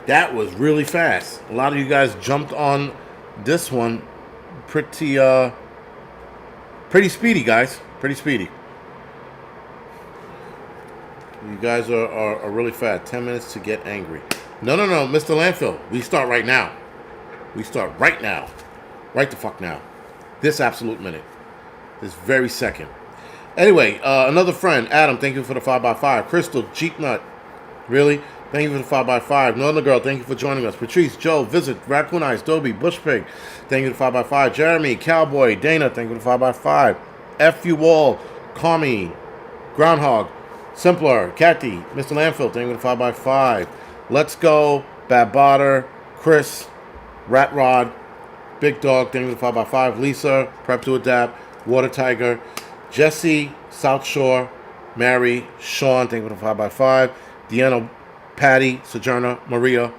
That was really fast. A lot of you guys jumped on this one pretty speedy, guys. Pretty speedy. You guys are really fast. 10 minutes to get angry. No, Mr. Landfill. We start right now. We start right now. Right the fuck now. This absolute minute. This very second. Anyway, another friend, Adam, thank you for the 5x5. Crystal, Jeep Nut. Really? Thank you for the 5x5. Northern Girl, thank you for joining us. Patrice, Joe, Visit, Raccoon Eyes, Dobie, Bush Pig, thank you for the 5x5. Jeremy, Cowboy, Dana, thank you for the 5x5. F you all, Kami, Groundhog, Simpler, Cathy, Mr. Landfill, thank you for the 5x5. Let's Go, Bad Botter, Chris, Rat Rod, Big Dog, thank you for the 5x5. Lisa, Prep to Adapt, Water Tiger, Jesse, South Shore, Mary, Sean, thank you for the 5x5. Deanna, Patty, Sojourner, Maria,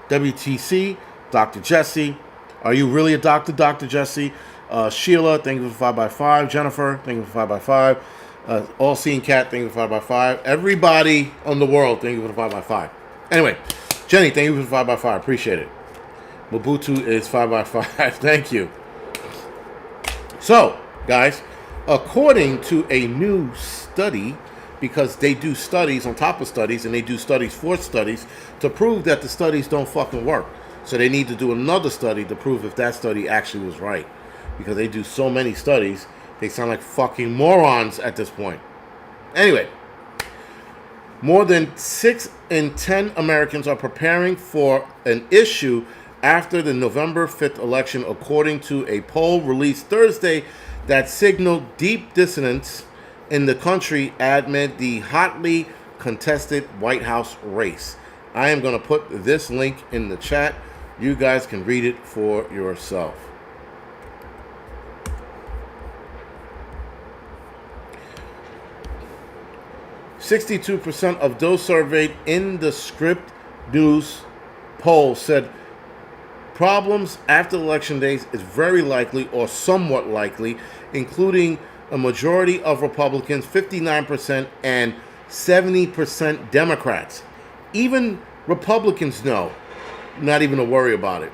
WTC, Dr. Jesse. Are you really a doctor, Dr. Jesse? Sheila, thank you for 5x5. Jennifer, thank you for 5x5. All Seeing Cat, thank you for 5x5. Everybody on the world, thank you for the 5x5. Anyway, Jenny, thank you for the 5x5. Appreciate it. Mobutu is 5x5. Thank you. So, guys, according to a new study, because they do studies on top of studies, and they do studies for studies to prove that the studies don't fucking work. So they need to do another study to prove if that study actually was right. Because they do so many studies, they sound like fucking morons at this point. Anyway, more than 6 in 10 Americans are preparing for an issue after the November 5th election, according to a poll released Thursday that signaled deep dissonance in the country amid the hotly contested White House race. I am going to put this link in the chat. You guys can read it for yourself. "62% of those surveyed in the Script News poll said problems after election days is very likely or somewhat likely, including a majority of Republicans, 59%, and 70% Democrats. Even Republicans know, not even to worry about it.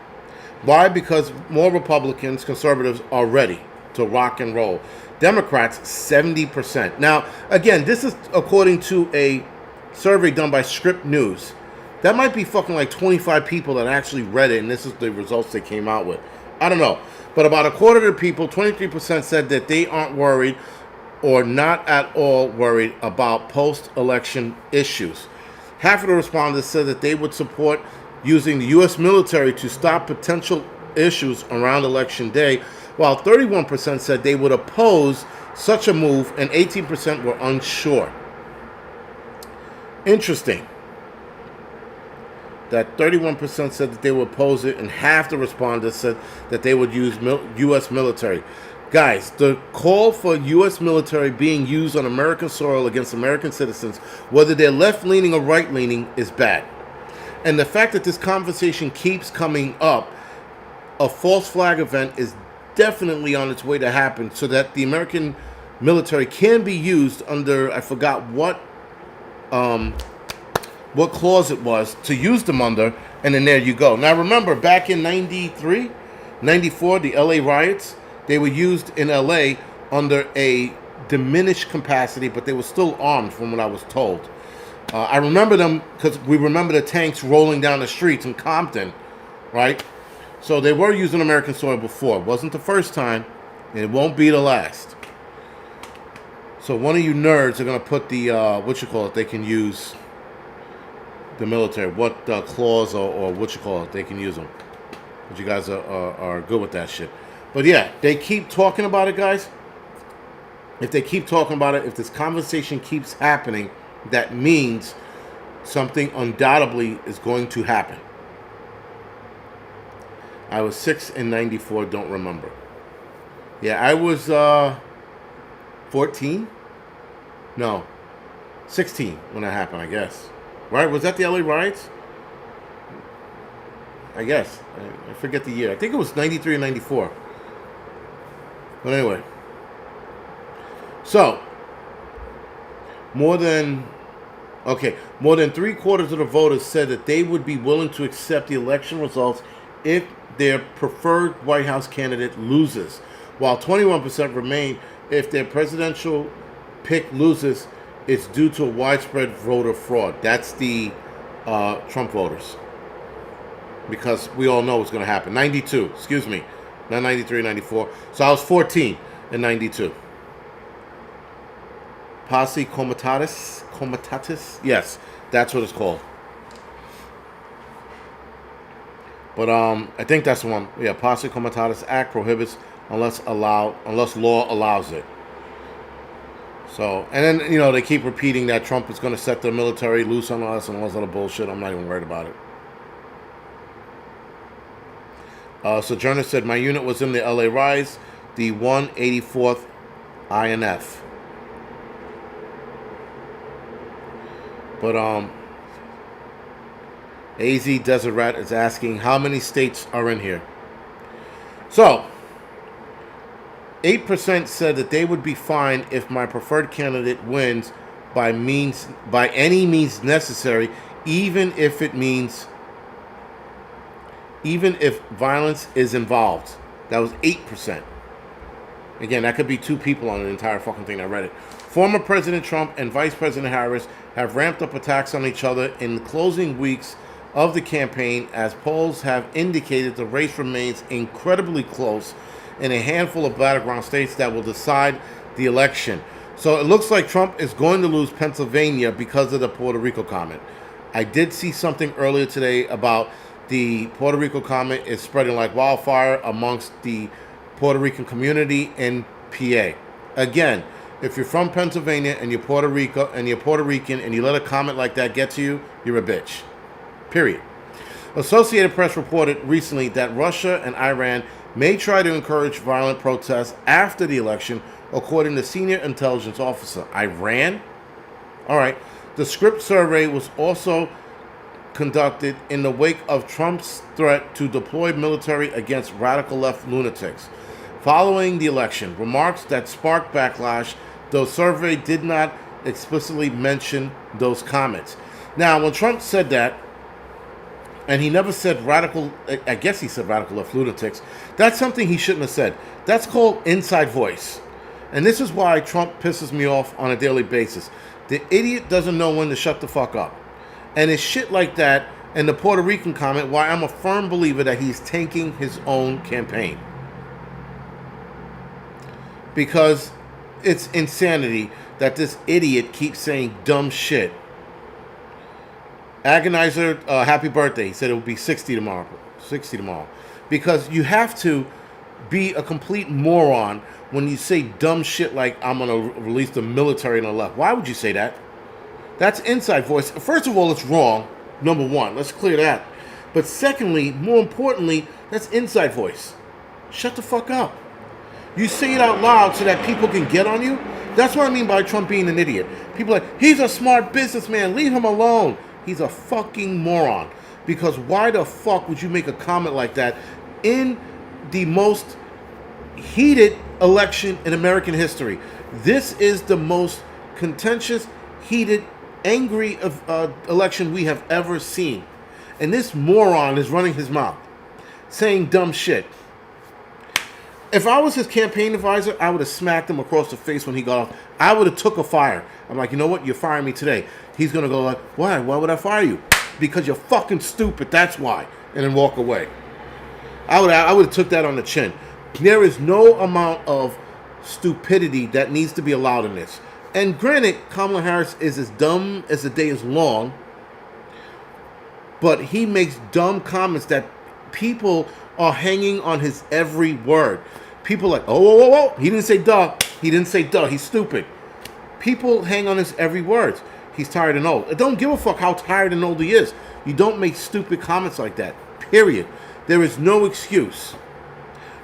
Why? Because more Republicans, conservatives, are ready to rock and roll. Democrats, 70%. Now, again, this is according to a survey done by Script News. That might be fucking like 25 people that actually read it, and this is the results they came out with. I don't know. But about a quarter of the people, 23%, said that they aren't worried or not at all worried about post-election issues. Half of the respondents said that they would support using the U.S. military to stop potential issues around Election Day, while 31% said they would oppose such a move, and 18% were unsure. Interesting that 31% said that they would oppose it, and half the respondents said that they would use U.S. military. Guys, the call for U.S. military being used on American soil against American citizens, whether they're left-leaning or right-leaning, is bad. And the fact that this conversation keeps coming up, a false flag event is definitely on its way to happen, so that the American military can be used under, I forgot what clause it was to use them under, and then there you go. Now remember, back in 93, 94, the LA riots, they were used in LA under a diminished capacity, but they were still armed from what I was told. I remember them because we remember the tanks rolling down the streets in Compton, right? So they were using American soil before. It wasn't the first time, and it won't be the last. So one of you nerds are going to put the, they can use the military, what clause or they can use them. But you guys are good with that shit. But yeah, they keep talking about it, guys. If they keep talking about it, if this conversation keeps happening, that means something undoubtedly is going to happen. I was 6 in 94, don't remember. Yeah, I was 14? No, 16 when that happened, I guess. Right? Was that the LA riots? I guess. I forget the year. I think it was 93 or 94. But anyway. So, more than Okay, more than 3/4 of the voters said that they would be willing to accept the election results if their preferred White House candidate loses, while 21% remain if their presidential pick loses. It's due to widespread voter fraud. That's the Trump voters. Because we all know what's going to happen. 92, excuse me. Not 93, 94. So I was 14 in 92. Posse Comitatus? Yes, that's what it's called. But I think that's the one. Yeah, Posse Comitatus Act prohibits unless law allows it. So, and then, they keep repeating that Trump is going to set the military loose on us and all this other bullshit. I'm not even worried about it. Sojourner said, my unit was in the LA Rise, the 184th INF. But, AZ Desert Rat is asking, how many states are in here? So, 8% said that they would be fine if my preferred candidate wins by any means necessary, even if violence is involved. That was 8%. Again, that could be two people on the entire fucking thing that read it. Former President Trump and Vice President Harris have ramped up attacks on each other in the closing weeks of the campaign, as polls have indicated the race remains incredibly close in a handful of battleground states that will decide the election. So it looks like Trump is going to lose Pennsylvania because of the Puerto Rico comment. I did see something earlier today about the Puerto Rico comment is spreading like wildfire amongst the Puerto Rican community in PA. Again, if you're from Pennsylvania and you're Puerto Rican and you let a comment like that get to you, you're a bitch. Period. Associated Press reported recently that Russia and Iran may try to encourage violent protests after the election, according to senior intelligence officer. Iran? All right. The Script survey was also conducted in the wake of Trump's threat to deploy military against radical left lunatics. Following the election, remarks that sparked backlash, though survey did not explicitly mention those comments. Now, when Trump said that, and he never said I guess he said radical left lunatics. That's something he shouldn't have said. That's called inside voice. And this is why Trump pisses me off on a daily basis. The idiot doesn't know when to shut the fuck up. And it's shit like that and the Puerto Rican comment why I'm a firm believer that he's tanking his own campaign. Because it's insanity that this idiot keeps saying dumb shit. Agonizer, happy birthday. He said it will be 60 tomorrow. 60 tomorrow. Because you have to be a complete moron when you say dumb shit like I'm going to release the military on the left. Why would you say that? That's inside voice. First of all, it's wrong. Number one. Let's clear that. But secondly, more importantly, that's inside voice. Shut the fuck up. You say it out loud so that people can get on you. That's what I mean by Trump being an idiot. People are like, he's a smart businessman. Leave him alone. He's a fucking moron. Because why the fuck would you make a comment like that in the most heated election in American history? This is the most contentious, heated, angry election we have ever seen. And this moron is running his mouth, saying dumb shit. If I was his campaign advisor, I would have smacked him across the face when he got off. I would have took a fire. I'm like, you know what? You're firing me today. He's going to go like, why? Why would I fire you? Because you're fucking stupid. That's why. And then walk away. I would have took that on the chin. There is no amount of stupidity that needs to be allowed in this. And granted, Kamala Harris is as dumb as the day is long. But he makes dumb comments that people are hanging on his every word. People are like, oh, whoa, whoa, whoa. He didn't say duh. He didn't say duh. He's stupid. People hang on his every word. He's tired and old. I don't give a fuck how tired and old he is. You don't make stupid comments like that. Period. There is no excuse.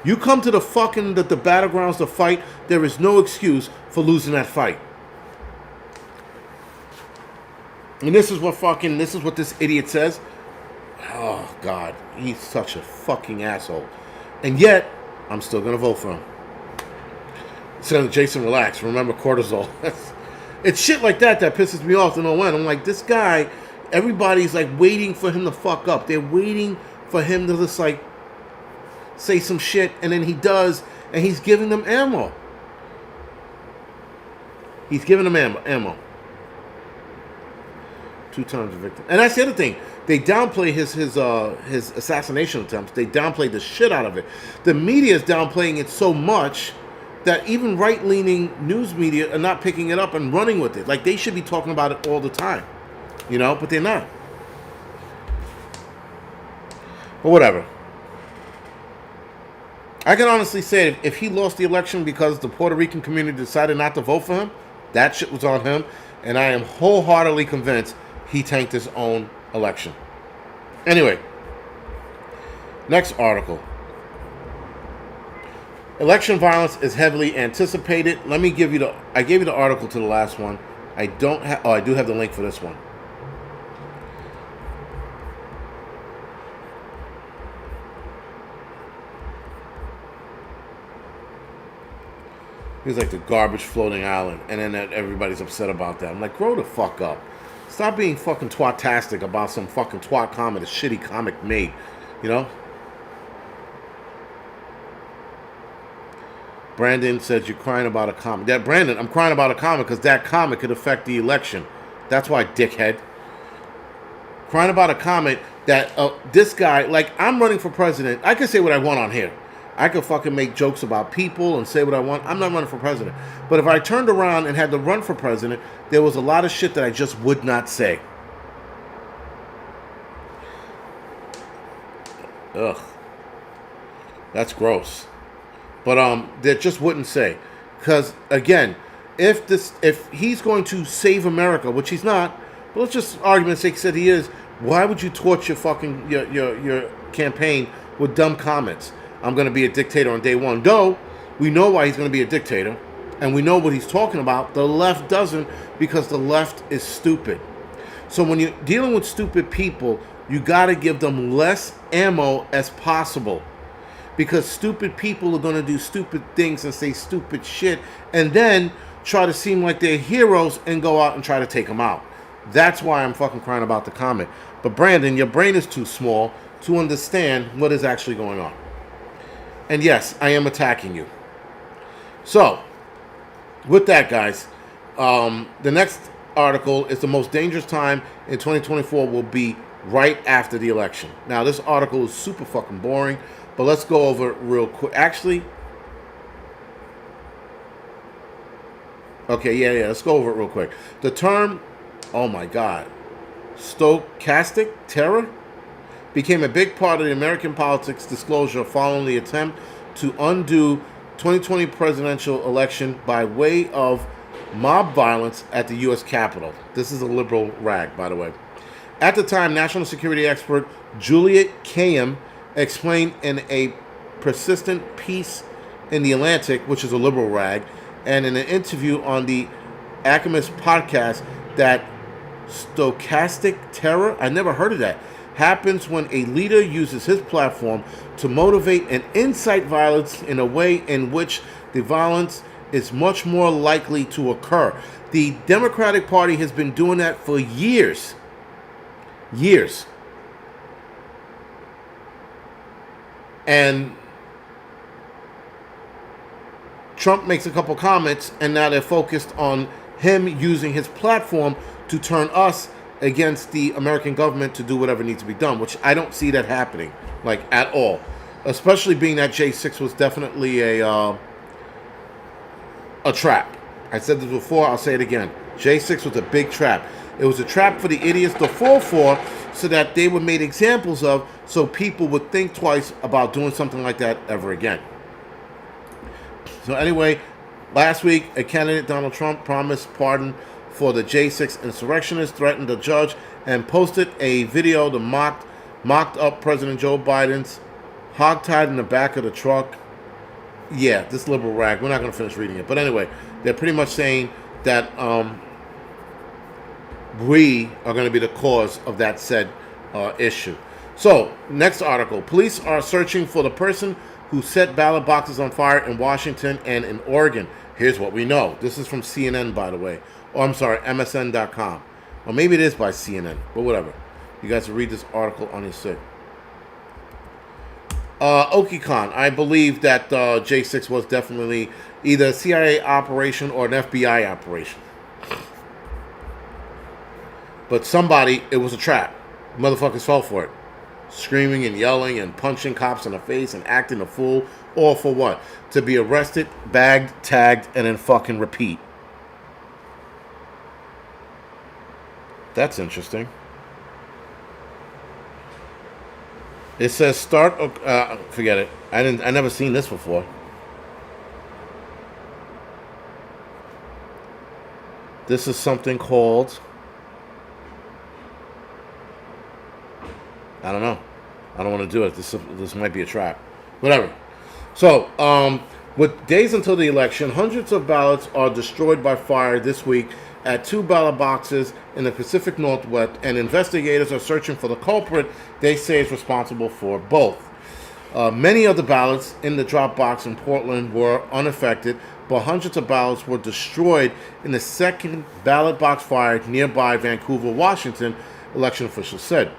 You come to the battlegrounds to fight, there is no excuse for losing that fight. And this is what this idiot says. Oh, God. He's such a fucking asshole. And yet, I'm still going to vote for him. Senator Jason, relax. Remember cortisol. It's shit like that that pisses me off to no end. I'm like, this guy, everybody's like waiting for him to fuck up. They're waiting for him to just like say some shit, and then he does, and he's giving them ammo. He's giving them ammo. 2 times a victim. And that's the other thing. They downplay his assassination attempts. They downplay the shit out of it. The media is downplaying it so much that even right-leaning news media are not picking it up and running with it. Like, they should be talking about it all the time. You know? But they're not. But whatever. I can honestly say if he lost the election because the Puerto Rican community decided not to vote for him, that shit was on him. And I am wholeheartedly convinced he tanked his own election. Anyway, next article. Election violence is heavily anticipated. Let me give you I gave you the article to the last one. I don't have, I do have the link for this one. He's like the garbage floating island, and then everybody's upset about that. I'm like, grow the fuck up. Stop being fucking twatastic about some fucking twat comic, a shitty comic made, you know? Brandon says you're crying about a comic. That Brandon, I'm crying about a comic because that comic could affect the election. That's why, dickhead. Crying about a comic that this guy, like, I'm running for president. I can say what I want on here. I could fucking make jokes about people and say what I want. I'm not running for president. But if I turned around and had to run for president, there was a lot of shit that I just would not say. Ugh. That's gross. But that just wouldn't say. Because, again, if he's going to save America, which he's not, but let's just argument's sake said he is, why would you torture fucking your campaign with dumb comments? I'm going to be a dictator on day one. Though, we know why he's going to be a dictator. And we know what he's talking about. The left doesn't, because the left is stupid. So when you're dealing with stupid people, you got to give them less ammo as possible. Because stupid people are going to do stupid things and say stupid shit. And then try to seem like they're heroes and go out and try to take them out. That's why I'm fucking crying about the comment. But Brandon, your brain is too small to understand what is actually going on. And yes, I am attacking you. So, with that, guys, the next article is the most dangerous time in 2024 will be right after the election. Now, this article is super fucking boring, but let's go over it real quick. Actually, okay, yeah, let's go over it real quick. The term, oh my God, stochastic terror became a big part of the American politics disclosure following the attempt to undo 2020 presidential election by way of mob violence at the U.S. Capitol. This is a liberal rag, by the way. At the time, national security expert Juliet Kayyem explained in a persistent piece in The Atlantic, which is a liberal rag, and in an interview on the Alchemist podcast that stochastic terror, I never heard of that, happens when a leader uses his platform to motivate and incite violence in a way in which the violence is much more likely to occur. The Democratic Party has been doing that for years. Years. And Trump makes a couple comments, and now they're focused on him using his platform to turn us against the American government to do whatever needs to be done, which I don't see that happening, like, at all. Especially being that J6 was definitely a trap. I said this before, I'll say it again. J6 was a big trap. It was a trap for the idiots to fall for so that they were made examples of, so people would think twice about doing something like that ever again. So anyway, last week, a candidate, Donald Trump, promised pardon for the J6 insurrectionists, threatened the judge, and posted a video that mocked up President Joe Biden's hogtied in the back of the truck. Yeah, this liberal rag. We're not going to finish reading it. But anyway, they're pretty much saying that we are going to be the cause of that said issue. So, next article. Police are searching for the person who set ballot boxes on fire in Washington and in Oregon. Here's what we know. This is from CNN, by the way. Or I'm sorry, MSN.com. Or maybe it is by CNN, but whatever. You guys will read this article on your site. Okikon, I believe that J6 was definitely either a CIA operation or an FBI operation. But somebody, it was a trap. Motherfuckers fell for it. Screaming and yelling and punching cops in the face and acting a fool. All for what? To be arrested, bagged, tagged, and then fucking repeat. That's interesting. It says start. Forget it. I never seen this before. This is something called. I don't know. I don't want to do it. This might be a trap. Whatever. So, with days until the election, hundreds of ballots are destroyed by fire this week at 2 ballot boxes in the Pacific Northwest, and investigators are searching for the culprit they say is responsible for both. Many of the ballots in the drop box in Portland were unaffected, but hundreds of ballots were destroyed in the second ballot box fire nearby Vancouver, Washington, election officials said.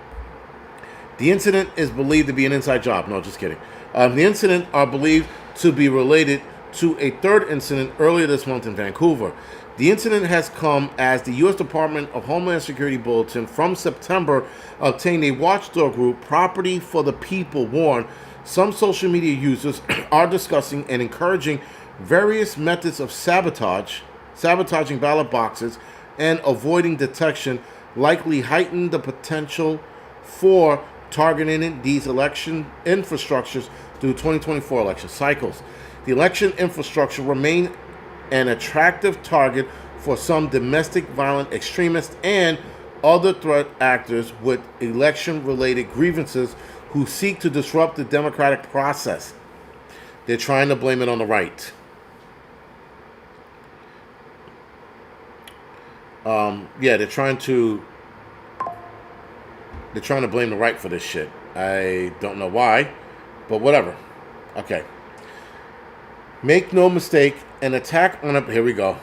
The incident is believed to be an inside job. No, just kidding. The incident are believed to be related to a third incident earlier this month in Vancouver. The incident has come as the U.S. Department of Homeland Security Bulletin from September obtained a watchdog group, Property for the People, warned some social media users are discussing and encouraging various methods of sabotaging ballot boxes and avoiding detection, likely heighten the potential for targeting these election infrastructures through 2024 election cycles. The election infrastructure remain an attractive target for some domestic violent extremists and other threat actors with election-related grievances who seek to disrupt the democratic process. They're trying to blame it on the right. They're trying to blame the right for this shit. I don't know why, but whatever. Okay. Make no mistake, an attack on a... Here we go.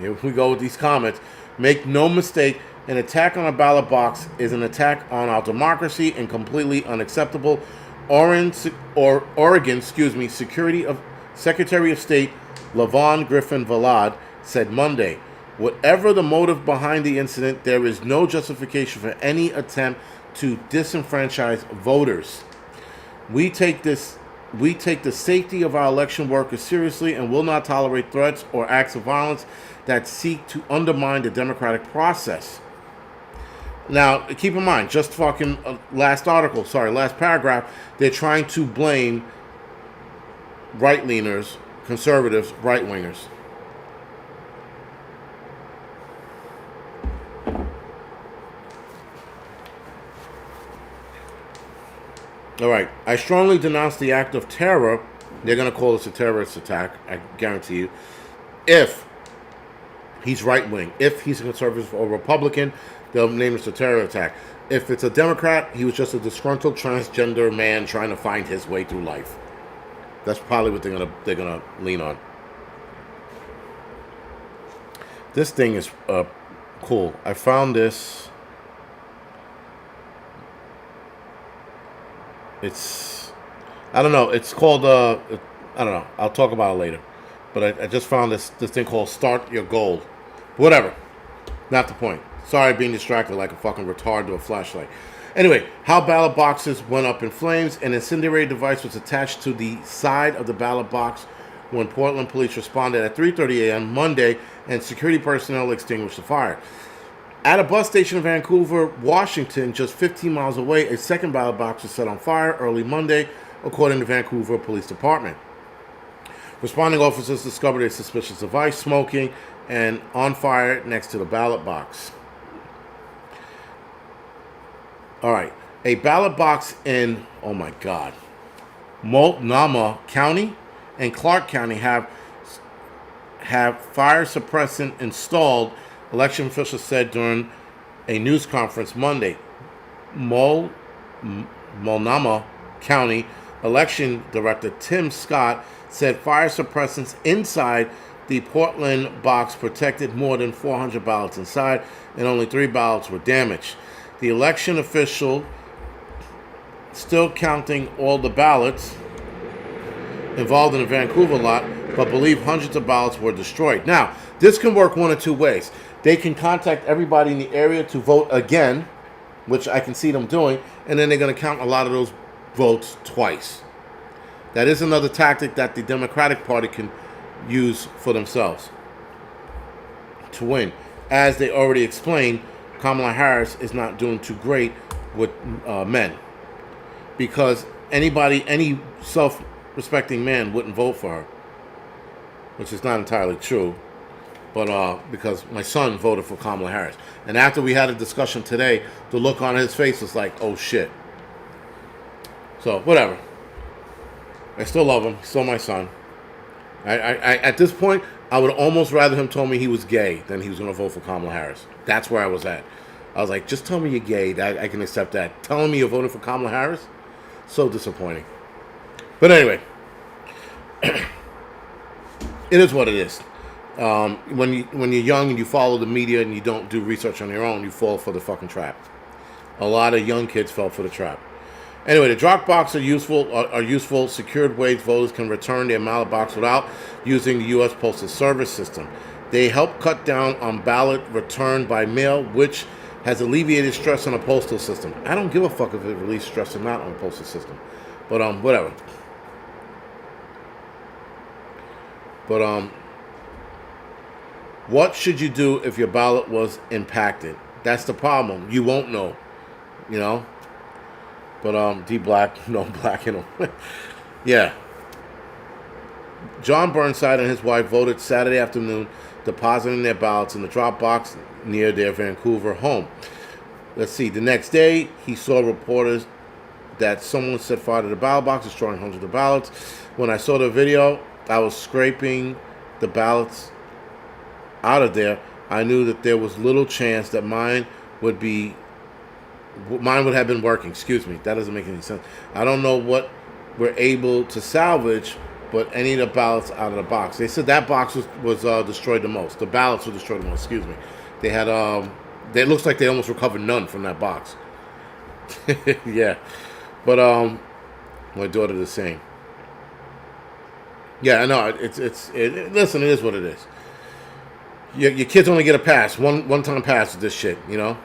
Here we go with these comments. Make no mistake, an attack on a ballot box is an attack on our democracy and completely unacceptable. Oregon, Secretary of State LaVon Griffin Ballot said Monday, whatever the motive behind the incident, there is no justification for any attempt to disenfranchise voters. We take the safety of our election workers seriously and will not tolerate threats or acts of violence that seek to undermine the democratic process. Now, keep in mind, just fucking last paragraph, they're trying to blame right-leaners, conservatives, right-wingers. All right. I strongly denounce the act of terror. They're going to call this a terrorist attack, I guarantee you. If he's right-wing, if he's a conservative or Republican, they'll name this a terror attack. If it's a Democrat, he was just a disgruntled transgender man trying to find his way through life. That's probably what they're gonna lean on. This thing is cool. I found this. I don't know. It's called, I don't know. I'll talk about it later. But I just found this thing called Start Your Goal. Whatever. Not the point. Sorry being distracted like a fucking retard to a flashlight. Anyway, how ballot boxes went up in flames. An incendiary device was attached to the side of the ballot box when Portland police responded at 3:30 a.m. Monday and security personnel extinguished the fire. At a bus station in Vancouver, Washington, just 15 miles away, a second ballot box was set on fire early Monday, according to Vancouver Police Department. Responding officers discovered a suspicious device smoking and on fire next to the ballot box. All right. A ballot box in, oh my God, Multnomah County and Clark County have fire suppressant installed, election officials said during a news conference Monday. Multnomah County election director Tim Scott said fire suppressants inside The Portland box protected more than 400 ballots inside, and only 3 ballots were damaged. The election official still counting all the ballots involved in the Vancouver lot, but believe hundreds of ballots were destroyed. Now, this can work one of two ways. They can contact everybody in the area to vote again, which I can see them doing, and then they're going to count a lot of those votes twice. That is another tactic that the Democratic Party can use for themselves to win. As they already explained, Kamala Harris is not doing too great with men, because any self-respecting man wouldn't vote for her, which is not entirely true. But because my son voted for Kamala Harris. And after we had a discussion today, the look on his face was like, oh shit. So, whatever. I still love him. He's still my son. I at this point, I would almost rather him told me he was gay than he was going to vote for Kamala Harris. That's where I was at. I was like, just tell me you're gay. I can accept that. Telling me you're voting for Kamala Harris? So disappointing. But anyway. It is what it is. When you're young and you follow the media and you don't do research on your own, you fall for the fucking trap. A lot of young kids fell for the trap. Anyway, the drop box are useful secured ways voters can return their ballot box without using the U.S. Postal Service system. They help cut down on ballot return by mail, which has alleviated stress on the postal system. I don't give a fuck if it relieves stress or not on the postal system, but whatever. But what should you do if your ballot was impacted? That's the problem. You won't know, you know. But D Black, no black, you know. Yeah. John Burnside and his wife voted Saturday afternoon, depositing their ballots in the drop box near their Vancouver home. Let's see. The next day, he saw reporters that someone set fire to the ballot box, destroying hundreds of ballots. When I saw the video, I was scraping the ballots out of there. I knew that there was little chance that mine would have been working. Excuse me. That doesn't make any sense. I don't know what we're able to salvage, but any of the ballots out of the box. They said that box was destroyed the most. The ballots were destroyed the most. Excuse me. They had it looks like they almost recovered none from that box. Yeah. But my daughter the same. Yeah, I know. Listen, it is what it is. Your kids only get a pass, one time pass with this shit, you know.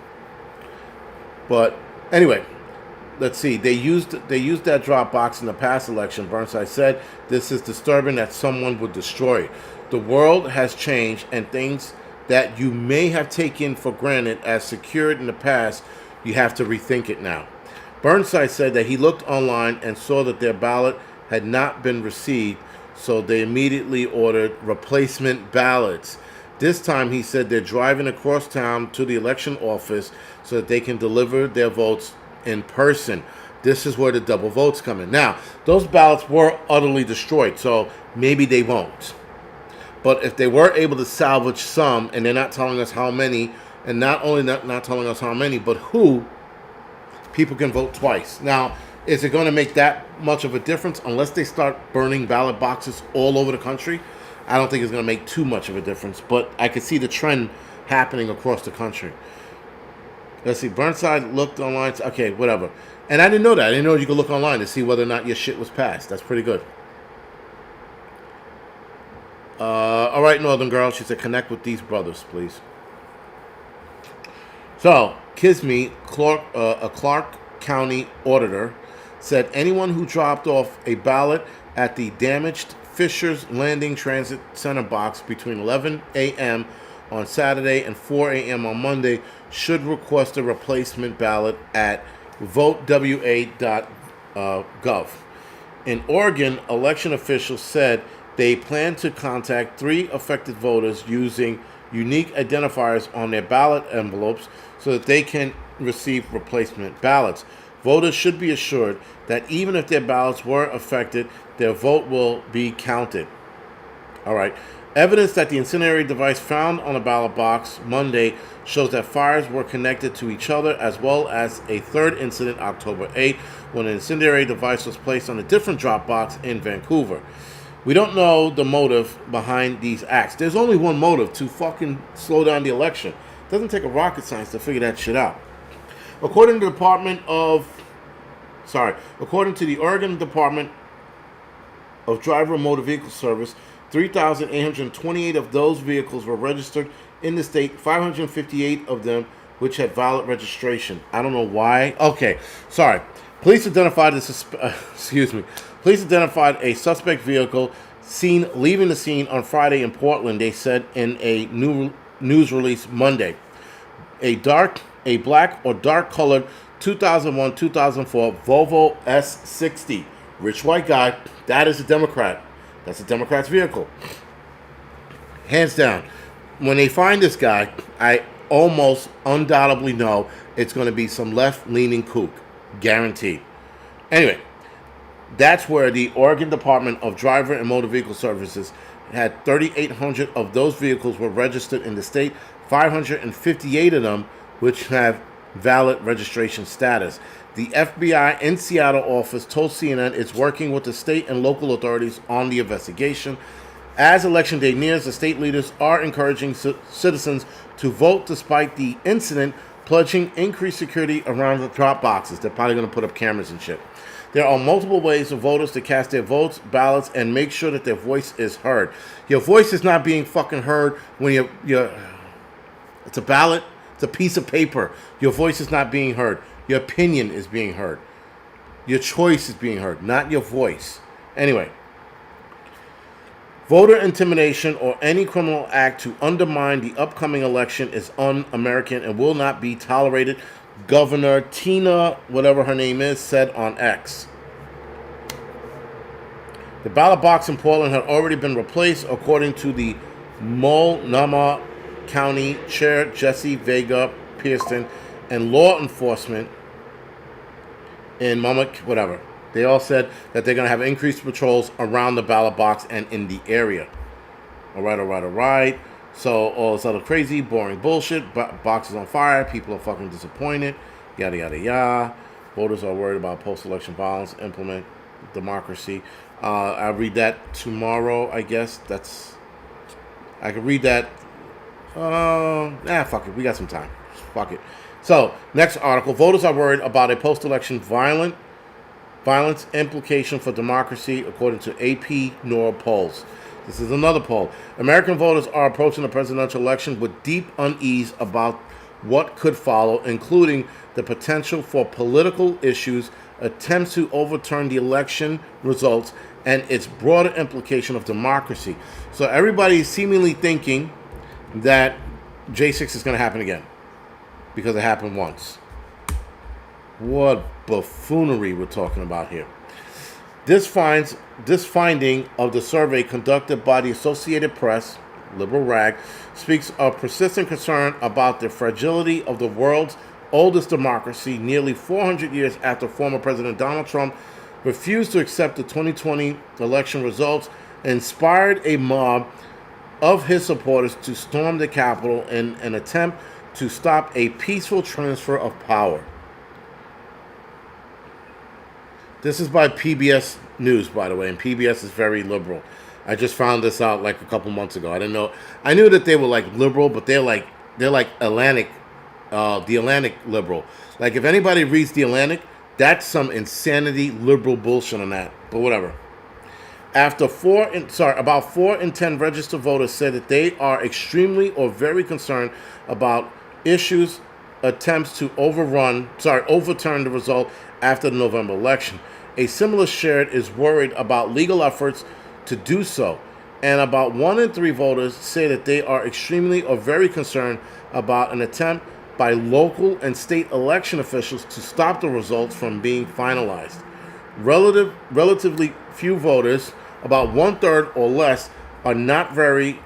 But anyway, let's see. They used that drop box in the past election. Burnside said, "This is disturbing that someone would destroy it. The world has changed, and things that you may have taken for granted as secured in the past, you have to rethink it now." Burnside said that he looked online and saw that their ballot had not been received, so they immediately ordered replacement ballots. This time, he said they're driving across town to the election office so that they can deliver their votes in person. This is where the double votes come in. Now, those ballots were utterly destroyed, so maybe they won't. But if they were able to salvage some, and they're not telling us how many, and not only not telling us how many, but who, people can vote twice. Now, is it going to make that much of a difference unless they start burning ballot boxes all over the country? I don't think it's going to make too much of a difference, but I could see the trend happening across the country. Let's see. Burnside looked online. Okay, whatever. And I didn't know that. I didn't know you could look online to see whether or not your shit was passed. That's pretty good. All right, Northern Girl. She said, connect with these brothers, please. So, Kisme, a Clark County auditor, said anyone who dropped off a ballot at the damaged Fisher's Landing Transit Center box between 11 a.m. on Saturday and 4 a.m. on Monday should request a replacement ballot at votewa.gov. In Oregon, election officials said they plan to contact 3 affected voters using unique identifiers on their ballot envelopes so that they can receive replacement ballots. Voters should be assured that even if their ballots were affected, their vote will be counted. All right. Evidence that the incendiary device found on the ballot box Monday shows that fires were connected to each other, as well as a third incident October 8th when an incendiary device was placed on a different drop box in Vancouver. We don't know the motive behind these acts. There's only one motive: to fucking slow down the election. It doesn't take a rocket science to figure that shit out. According to the Oregon Department of Driver and Motor Vehicle Service, 3,828 of those vehicles were registered in the state, 558 of them which had valid registration. I don't know why. Okay, sorry. Police identified Police identified a suspect vehicle seen leaving the scene on Friday in Portland, they said in a new news release Monday. A black or dark colored 2001-2004 Volvo S60. Rich white guy. That is a Democrat. That's a Democrat's vehicle. Hands down. When they find this guy, I almost undoubtedly know it's going to be some left-leaning kook. Guaranteed. Anyway, that's where the Oregon Department of Driver and Motor Vehicle Services had 3,800 of those vehicles were registered in the state, 558 of them which have valid registration status. The FBI in Seattle office told CNN it's working with the state and local authorities on the investigation. As Election Day nears, the state leaders are encouraging citizens to vote despite the incident, pledging increased security around the drop boxes. They're probably going to put up cameras and shit. There are multiple ways for voters to cast their votes, ballots, and make sure that their voice is heard. Your voice is not being fucking heard when you're it's a ballot. It's a piece of paper. Your voice is not being heard. Your opinion is being heard. Your choice is being heard, not your voice. Anyway, voter intimidation or any criminal act to undermine the upcoming election is un-American and will not be tolerated, Governor Tina, whatever her name is, said on X. The ballot box in Portland had already been replaced, according to the Multnomah County Chair Jesse Vega Pearson and law enforcement in whatever. They all said that they're going to have increased patrols around the ballot box and in the area. All right. So all this other crazy, boring bullshit. Box is on fire. People are fucking disappointed. Yada, yada, yada. Voters are worried about post-election violence. Implement democracy. I'll read that tomorrow, I guess. I could read that. Fuck it. We got some time. Fuck it. So, next article. Voters are worried about a post-election violence implication for democracy, according to AP NOR polls. This is another poll. American voters are approaching the presidential election with deep unease about what could follow, including the potential for political issues, attempts to overturn the election results, and its broader implication of democracy. So everybody is seemingly thinking that J6 is going to happen again because it happened once. What buffoonery we're talking about here. This finding of the survey conducted by the Associated Press, liberal rag, speaks of persistent concern about the fragility of the world's oldest democracy nearly 400 years after former President Donald Trump refused to accept the 2020 election results, inspired a mob of his supporters to storm the Capitol in an attempt to stop a peaceful transfer of power. This is by PBS News, by the way, and PBS is very liberal. I just found this out like a couple months ago. I didn't know. I knew that they were like liberal, but they're like Atlantic, the Atlantic liberal. Like if anybody reads the Atlantic, that's some insanity liberal bullshit on that. But whatever. About 4 in 10 registered voters said that they are extremely or very concerned about attempts to overturn the result after the November election. A similar share is worried about legal efforts to do so, and about 1 in 3 voters say that they are extremely or very concerned about an attempt by local and state election officials to stop the results from being finalized. Relatively few voters, about 1/3 or less, are not very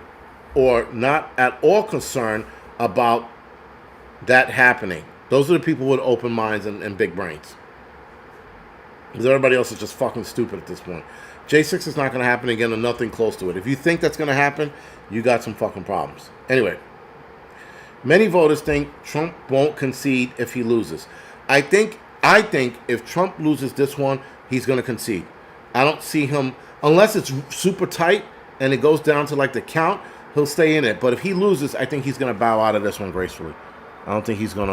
or not at all concerned about that happening. Those are the people with open minds and big brains. Because everybody else is just fucking stupid at this point. J6 is not going to happen again or nothing close to it. If you think that's going to happen, you got some fucking problems. Anyway, many voters think Trump won't concede if he loses. I think if Trump loses this one, he's going to concede. I don't see him, unless it's super tight and it goes down to like the count, he'll stay in it. But if he loses, I think he's going to bow out of this one gracefully. I don't think he's going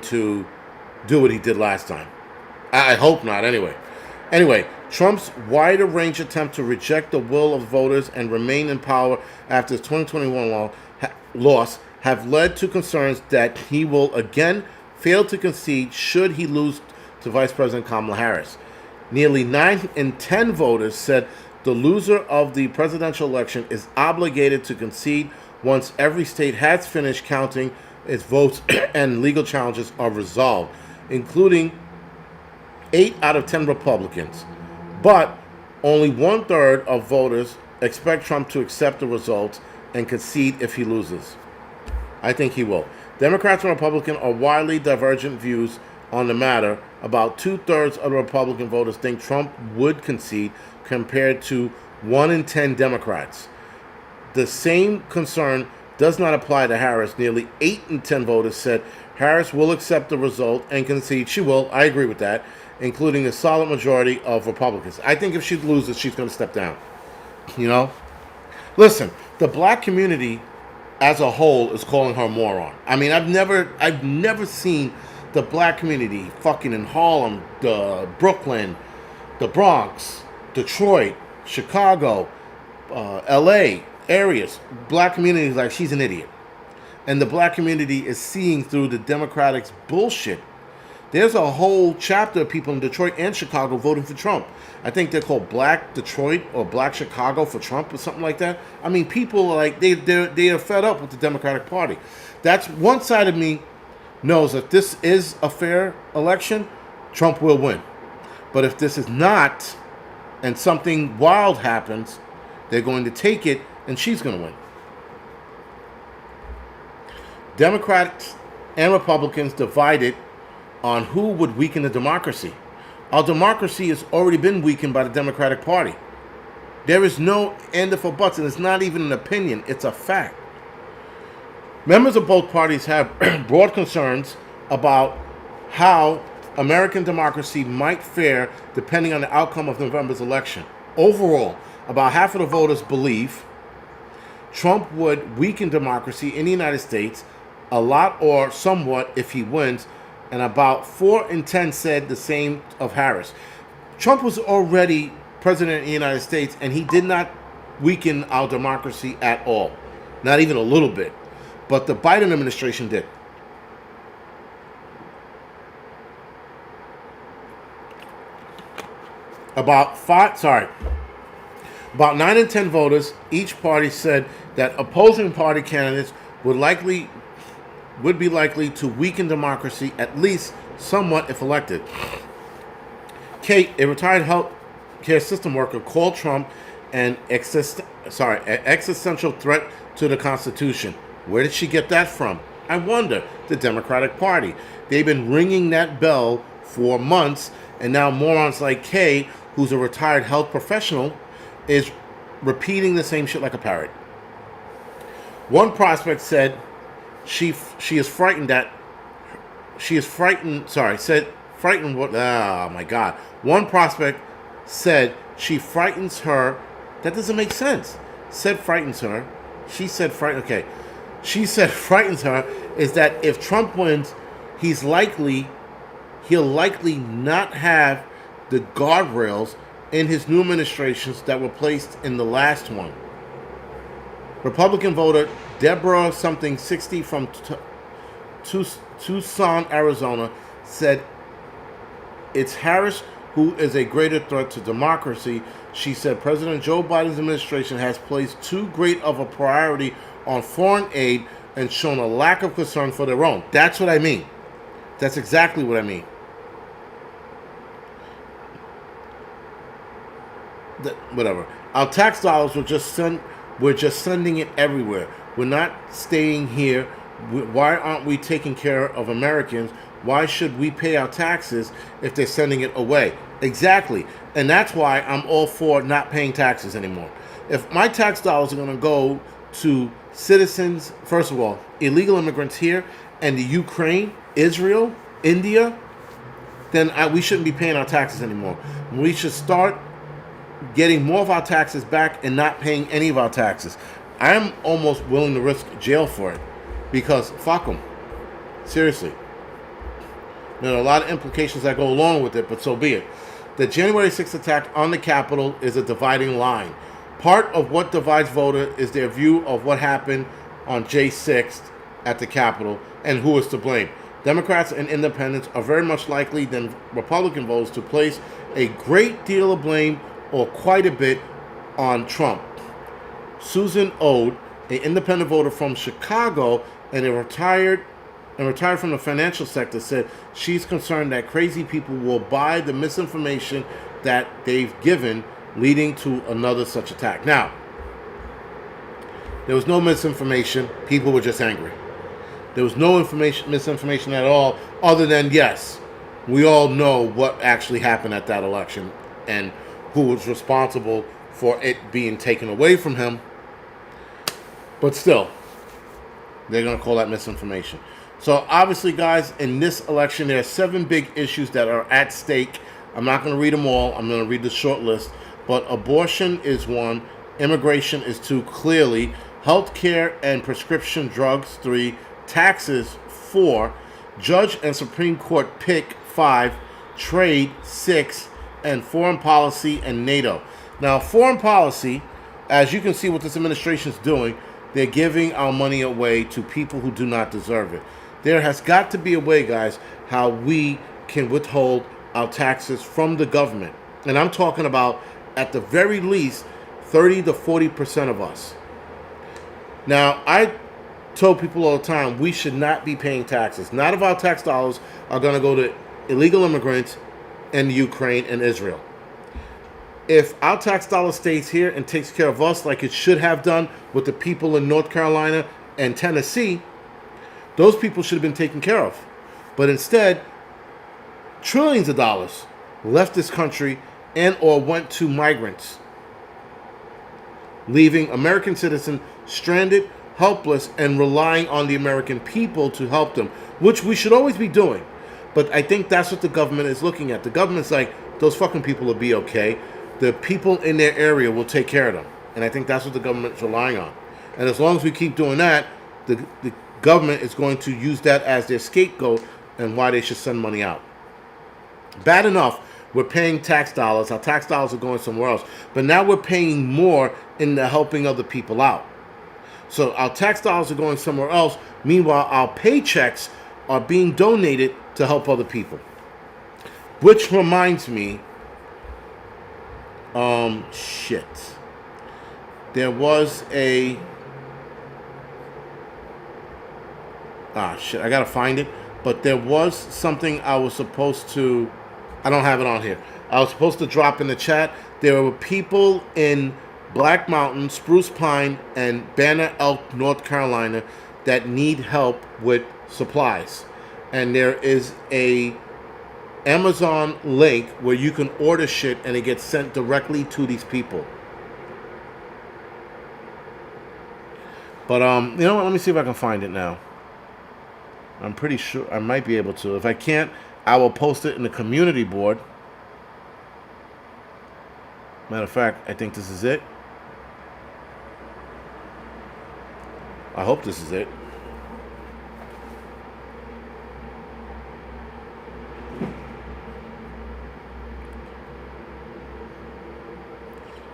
to do what he did last time. I hope not, anyway. Anyway, Trump's wider range attempt to reject the will of voters and remain in power after his 2021 loss have led to concerns that he will again fail to concede should he lose to Vice President Kamala Harris. Nearly 9 in 10 voters said the loser of the presidential election is obligated to concede once every state has finished counting its votes and legal challenges are resolved, including 8 out of 10 Republicans. But only 1/3 of voters expect Trump to accept the results and concede if he loses. I think he will. Democrats and Republicans are widely divergent views on the matter. About 2/3 of the Republican voters think Trump would concede, compared to 1 in 10 Democrats. The same concern does not apply to Harris. Nearly 8 in 10 voters said Harris will accept the result and concede. She will. I agree with that, including a solid majority of Republicans. I think if she loses, she's going to step down. You know? Listen, the black community as a whole is calling her a moron. I mean, I've never seen the black community fucking in Harlem, Brooklyn, the Bronx, Detroit, Chicago, LA areas. Black community is like, she's an idiot. And the black community is seeing through the Democrats' bullshit. There's a whole chapter of people in Detroit and Chicago voting for Trump. I think they're called Black Detroit or Black Chicago for Trump or something like that. I mean, people are like, they are fed up with the Democratic Party. That's one side of me knows that this is a fair election, Trump will win. But if this is not, and something wild happens, they're going to take it and she's going to win. Democrats and Republicans divided on who would weaken the democracy. Our democracy has already been weakened by the Democratic Party. There is no end if or buts, and it's not even an opinion, it's a fact. Members of both parties have broad concerns about how American democracy might fare depending on the outcome of November's election. Overall, about half of the voters believe Trump would weaken democracy in the United States a lot or somewhat if he wins, and about 4 in 10 said the same of Harris. Trump was already president of the United States, and he did not weaken our democracy at all. Not even a little bit. But the Biden administration did. About 9 in 10 voters, each party said that opposing party candidates would be likely to weaken democracy at least somewhat if elected. Kate, a retired health care system worker, called Trump an existential threat to the Constitution. Where did she get that from? I wonder. The Democratic Party. They've been ringing that bell for months, and now morons like Kay, who's a retired health professional, is repeating the same shit like a parrot. One prospect said she is frightened that oh my God. One prospect said she frightens her. That doesn't make sense. Said frightens her. She said okay. She said frightens her is that if Trump wins, he'll likely not have the guardrails in his new administrations that were placed in the last one. Republican voter Deborah something 60 from Tucson, Arizona, said it's Harris who is a greater threat to democracy. She said President Joe Biden's administration has placed too great of a priority on foreign aid and shown a lack of concern for their own. That's what I mean. That's exactly what I mean. Whatever. Our tax dollars we're just sending it everywhere. We're not staying here. Why aren't we taking care of Americans? Why should we pay our taxes if they're sending it away? Exactly. And that's why I'm all for not paying taxes anymore. If my tax dollars are going to go to citizens, first of all, illegal immigrants here, and the Ukraine, Israel, India, then we shouldn't be paying our taxes anymore. We should start getting more of our taxes back and not paying any of our taxes. I'm almost willing to risk jail for it because fuck them. Seriously. There are a lot of implications that go along with it, but so be it. The January 6th attack on the Capitol is a dividing line. Part of what divides voters is their view of what happened on J 6th at the Capitol and who is to blame. Democrats and independents are very much likely than Republican voters to place a great deal of blame or quite a bit on Trump. Susan Ode, an independent voter from Chicago and retired from the financial sector, said she's concerned that crazy people will buy the misinformation that they've given, leading to another such attack. Now, there was no misinformation. People were just angry. There was no misinformation at all, other than, yes, we all know what actually happened at that election and who was responsible for it being taken away from him. But still, they're going to call that misinformation. So obviously, guys, in this election, there are 7 big issues that are at stake. I'm not going to read them all. I'm going to read the short list. But abortion is 1. Immigration is 2, clearly. Healthcare and prescription drugs, 3. Taxes, 4. Judge and Supreme Court pick, 5. Trade, 6. And foreign policy and NATO. Now, foreign policy, as you can see what this administration is doing, they're giving our money away to people who do not deserve it. There has got to be a way, guys, how we can withhold our taxes from the government. And I'm talking about, at the very least, 30 to 40% of us. Now, I told people all the time, we should not be paying taxes. None of our tax dollars are going to go to illegal immigrants in Ukraine and Israel. If our tax dollar stays here and takes care of us like it should have done with the people in North Carolina and Tennessee, those people should have been taken care of. But instead, trillions of dollars left this country and or went to migrants, leaving American citizens stranded, helpless, and relying on the American people to help them, which we should always be doing. But I think that's what the government is looking at. The government's like, those fucking people will be okay. The people in their area will take care of them. And I think that's what the government's relying on. And as long as we keep doing that, the government is going to use that as their scapegoat and why they should send money out. Bad enough, we're paying tax dollars. Our tax dollars are going somewhere else. But now we're paying more in the helping other people out. So our tax dollars are going somewhere else. Meanwhile, our paychecks are being donated to help other people. Which reminds me, shit. There was a... shit, I gotta find it. But there was something I was supposed to... I don't have it on here. I was supposed to drop in the chat. There were people in Black Mountain, Spruce Pine, and Banner Elk, North Carolina that need help with supplies. And there is a Amazon link where you can order shit and it gets sent directly to these people. But you know what? Let me see if I can find it now. I'm pretty sure I might be able to. If I can't, I will post it in the community board. Matter of fact, I think this is it. I hope this is it.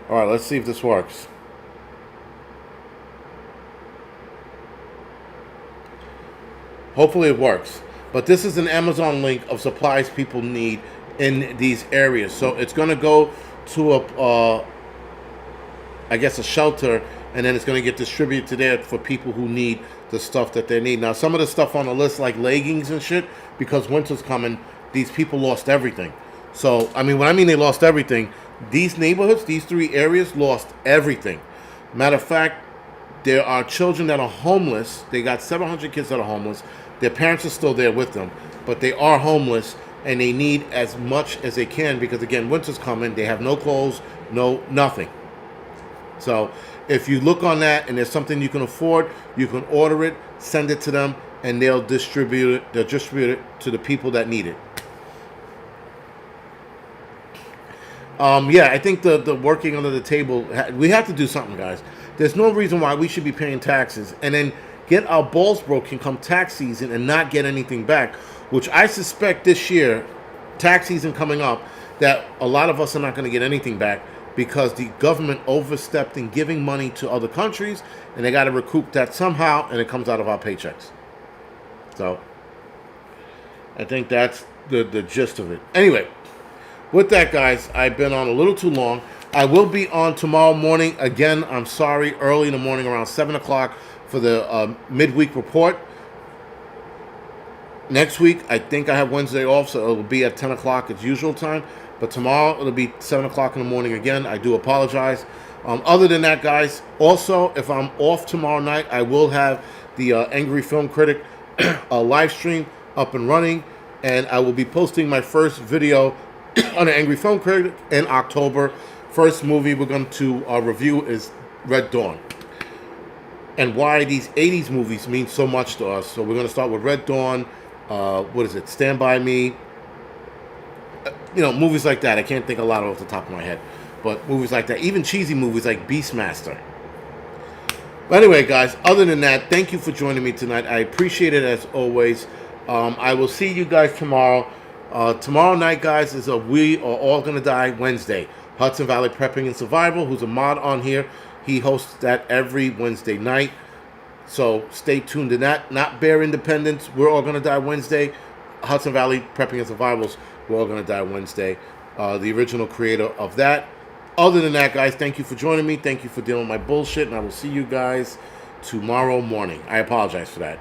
All right, let's see if this works. Hopefully it works. But this is an Amazon link of supplies people need in these areas. So it's going to go to I guess a shelter, and then it's going to get distributed to there for people who need the stuff that they need. Now, some of the stuff on the list, like leggings and shit, because winter's coming, these people lost everything. So, I mean, when I mean they lost everything, these neighborhoods, these 3 areas lost everything. Matter of fact, there are children that are homeless. They got 700 kids that are homeless. Their parents are still there with them, but they are homeless, and they need as much as they can because, again, winter's coming. They have no clothes, no nothing. So if you look on that and there's something you can afford, you can order it, send it to them, and they'll distribute it. They'll distribute it to the people that need it. Yeah, I think the working under the table, we have to do something, guys. There's no reason why we should be paying taxes and then get our balls broken come tax season and not get anything back, which I suspect this year, tax season coming up, that a lot of us are not going to get anything back because the government overstepped in giving money to other countries, and they got to recoup that somehow, and it comes out of our paychecks. So I think that's the gist of it. Anyway, with that, guys, I've been on a little too long. I will be on tomorrow morning. Again, I'm sorry, early in the morning around 7 o'clock for the midweek report. Next week, I think I have Wednesday off, so it'll be at 10 o'clock its usual time. But tomorrow, it'll be 7 o'clock in the morning again. I do apologize. Other than that, guys, also, if I'm off tomorrow night, I will have the Angry Film Critic live stream up and running. And I will be posting my first video on the Angry Film Critic in October. First movie we're going to review is Red Dawn. And why these 80s movies mean so much to us. So we're going to start with Red Dawn. What is it? Stand By Me. Movies like that. I can't think a lot off the top of my head. But movies like that. Even cheesy movies like Beastmaster. But anyway, guys, other than that, thank you for joining me tonight. I appreciate it as always. I will see you guys tomorrow. Tomorrow night, guys, is a We Are All Gonna Die Wednesday. Hudson Valley Prepping and Survival, who's a mod on here, he hosts that every Wednesday night. So stay tuned to that. Not Bare Independence, We're All Gonna Die Wednesday. Hudson Valley Prepping and Survivals, We're All Gonna Die Wednesday. The original creator of that. Other than that, guys, thank you for joining me. Thank you for dealing with my bullshit, and I will see you guys tomorrow morning. I apologize for that.